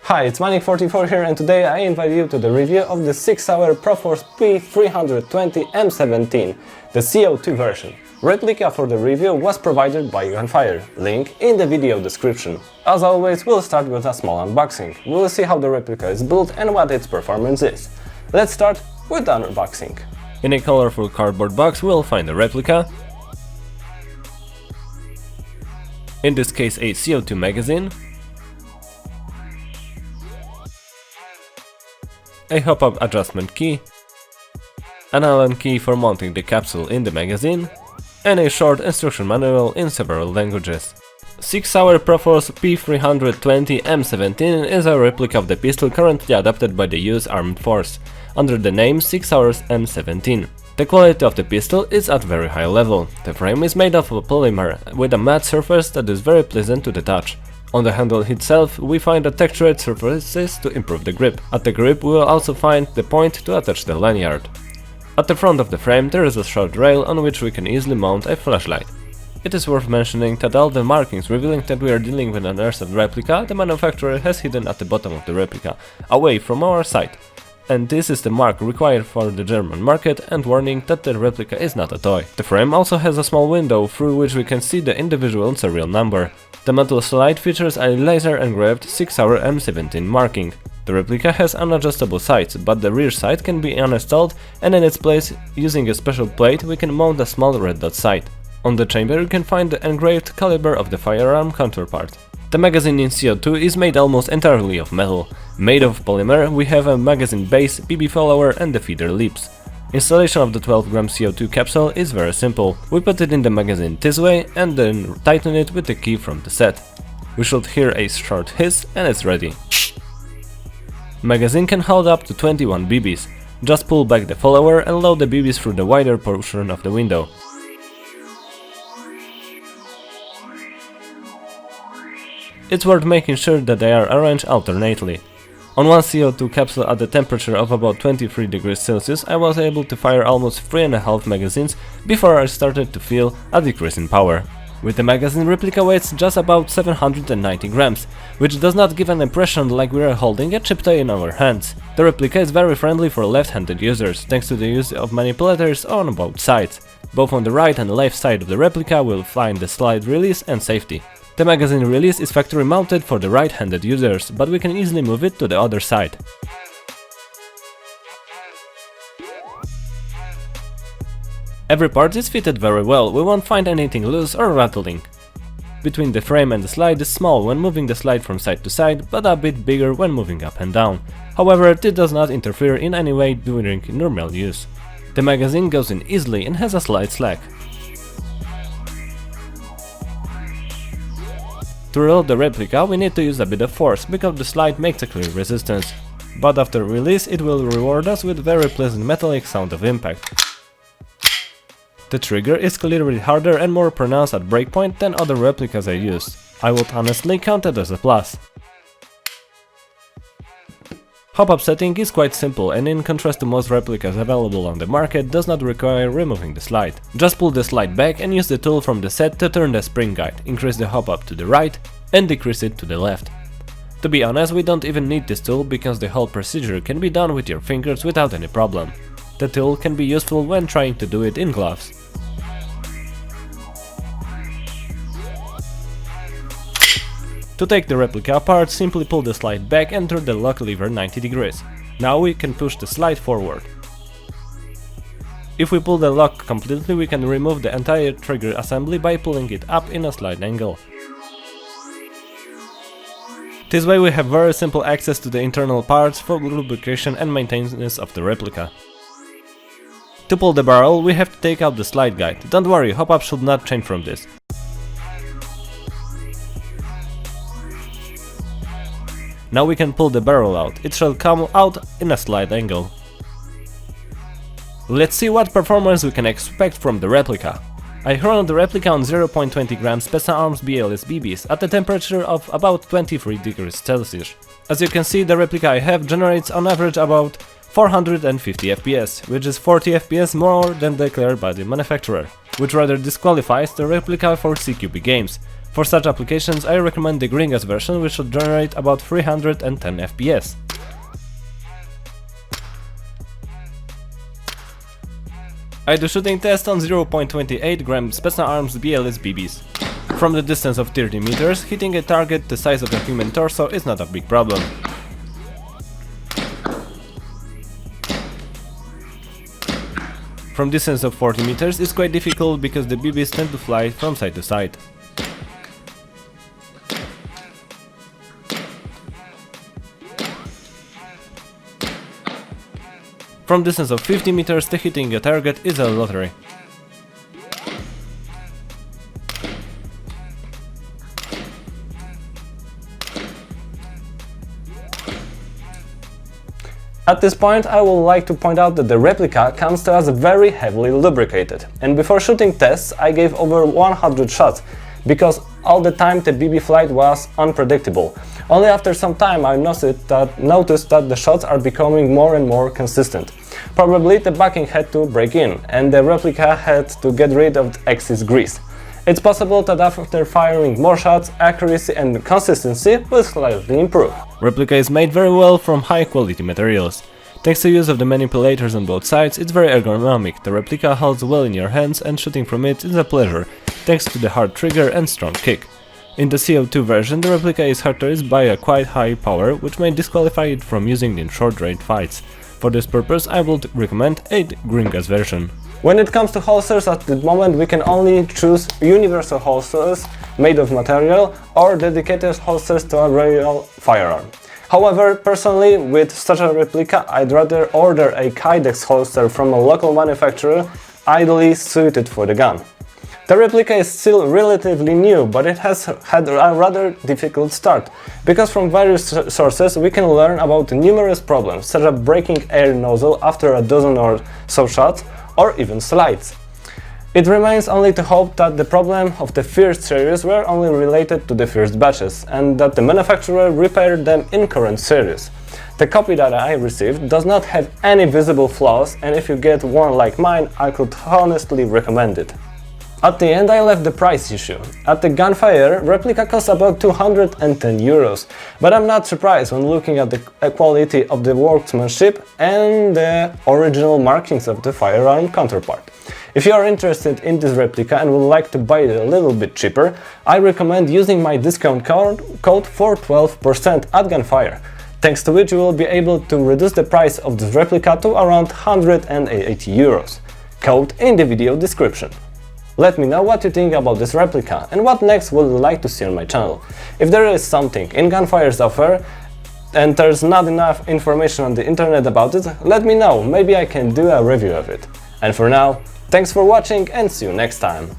Hi, it's Manic44 here, and today I invite you to the review of the Sauer Proforce P320 M17, the CO2 version. Replica for the review was provided by Gunfire, link in the video description. As always, we'll start with a small unboxing. We'll see how the replica is built and what its performance is. Let's start with the unboxing. In a colorful cardboard box we'll find a replica, in this case a CO2 magazine, a hop-up adjustment key, an Allen key for mounting the capsule in the magazine, and a short instruction manual in several languages. Sauer Proforce P320 M17 is a replica of the pistol currently adopted by the US Armed Force, under the name Sauer's M17. The quality of the pistol is at very high level. The frame is made of polymer with a matte surface that is very pleasant to the touch. On the handle itself we find the textured surfaces to improve the grip. At the grip we will also find the point to attach the lanyard. At the front of the frame there is a short rail on which we can easily mount a flashlight. It is worth mentioning that all the markings revealing that we are dealing with an Airsoft replica the manufacturer has hidden at the bottom of the replica, away from our sight. And this is the mark required for the German market and warning that the replica is not a toy. The frame also has a small window through which we can see the individual serial number. The metal slide features a laser engraved Sauer M17 marking. The replica has unadjustable sights, but the rear sight can be uninstalled, and in its place, using a special plate, we can mount a small red dot sight. On the chamber you can find the engraved caliber of the firearm counterpart. The magazine in CO2 is made almost entirely of metal. Made of polymer, we have a magazine base, BB follower and the feeder lips. Installation of the 12-gram CO2 capsule is very simple. We put it in the magazine this way and then tighten it with the key from the set. We should hear a short hiss and it's ready. Magazine can hold up to 21 BBs. Just pull back the follower and load the BBs through the wider portion of the window. It's worth making sure that they are arranged alternately. On one CO2 capsule at the temperature of about 23 degrees Celsius I was able to fire almost 3.5 magazines before I started to feel a decrease in power. With the magazine replica weighs just about 790 grams, which does not give an impression like we are holding a chip toy in our hands. The replica is very friendly for left-handed users, thanks to the use of manipulators on both sides. Both on the right and left side of the replica will find the slide release and safety. The magazine release is factory mounted for the right-handed users, but we can easily move it to the other side. Every part is fitted very well, we won't find anything loose or rattling. Between the frame and the slide is small when moving the slide from side to side, but a bit bigger when moving up and down. However, this does not interfere in any way during normal use. The magazine goes in easily and has a slight slack. To reload the replica we need to use a bit of force, because the slide makes a clear resistance. But after release it will reward us with very pleasant metallic sound of impact. The trigger is clearly harder and more pronounced at breakpoint than other replicas I used. I would honestly count it as a plus. Hop-up setting is quite simple and in contrast to most replicas available on the market does not require removing the slide. Just pull the slide back and use the tool from the set to turn the spring guide, increase the hop-up to the right and decrease it to the left. To be honest, we don't even need this tool because the whole procedure can be done with your fingers without any problem. The tool can be useful when trying to do it in gloves. To take the replica apart, simply pull the slide back and turn the lock lever 90 degrees. Now we can push the slide forward. If we pull the lock completely, we can remove the entire trigger assembly by pulling it up in a slight angle. This way we have very simple access to the internal parts for lubrication and maintenance of the replica. To pull the barrel, we have to take out the slide guide. Don't worry, hop-up should not change from this. Now we can pull the barrel out, it shall come out in a slight angle. Let's see what performance we can expect from the replica. I hurled the replica on 0.20 grams sidearm BLS BBs at a temperature of about 23 degrees Celsius. As you can see, the replica I have generates on average about 450 FPS, which is 40 FPS more than declared by the manufacturer, which rather disqualifies the replica for CQB games. For such applications I recommend the green gas version, which should generate about 310 FPS. I do shooting test on 0.28 gram Spetsnaz Arms BLS BBs. From the distance of 30 meters, hitting a target the size of a human torso is not a big problem. From distance of 40 meters is quite difficult because the BBs tend to fly from side to side. From distance of 50 meters, the hitting a target is a lottery. At this point, I would like to point out that the replica comes to us very heavily lubricated, and before shooting tests I gave over 100 shots, because all the time the BB flight was unpredictable. Only after some time I noticed that the shots are becoming more and more consistent. Probably the backing had to break in, and the replica had to get rid of the excess grease. It's possible that after firing more shots, accuracy and consistency will slightly improve. Replica is made very well from high quality materials. Thanks to use of the manipulators on both sides, it's very ergonomic. The replica holds well in your hands and shooting from it is a pleasure, thanks to the hard trigger and strong kick. In the CO2 version, the replica is characterized by a quite high power, which may disqualify it from using in short-range fights. For this purpose, I would recommend a green gas version. When it comes to holsters, at the moment we can only choose universal holsters made of material or dedicated holsters to a real firearm. However, personally, with such a replica, I'd rather order a Kydex holster from a local manufacturer, ideally suited for the gun. The replica is still relatively new, but it has had a rather difficult start, because from various sources we can learn about numerous problems, such as breaking air nozzle after a dozen or so shots, or even slides. It remains only to hope that the problem of the first series were only related to the first batches, and that the manufacturer repaired them in current series. The copy that I received does not have any visible flaws, and if you get one like mine, I could honestly recommend it. At the end I left the price issue. At the gunfire, replica costs about 210 euros, but I'm not surprised when looking at the quality of the workmanship and the original markings of the firearm counterpart. If you are interested in this replica and would like to buy it a little bit cheaper, I recommend using my discount code for 12% at gunfire, thanks to which you will be able to reduce the price of this replica to around 180 euros. Code in the video description. Let me know what you think about this replica and what next would you like to see on my channel. If there is something in Gunfire's offer and there's not enough information on the internet about it, let me know, maybe I can do a review of it. And for now, thanks for watching and see you next time.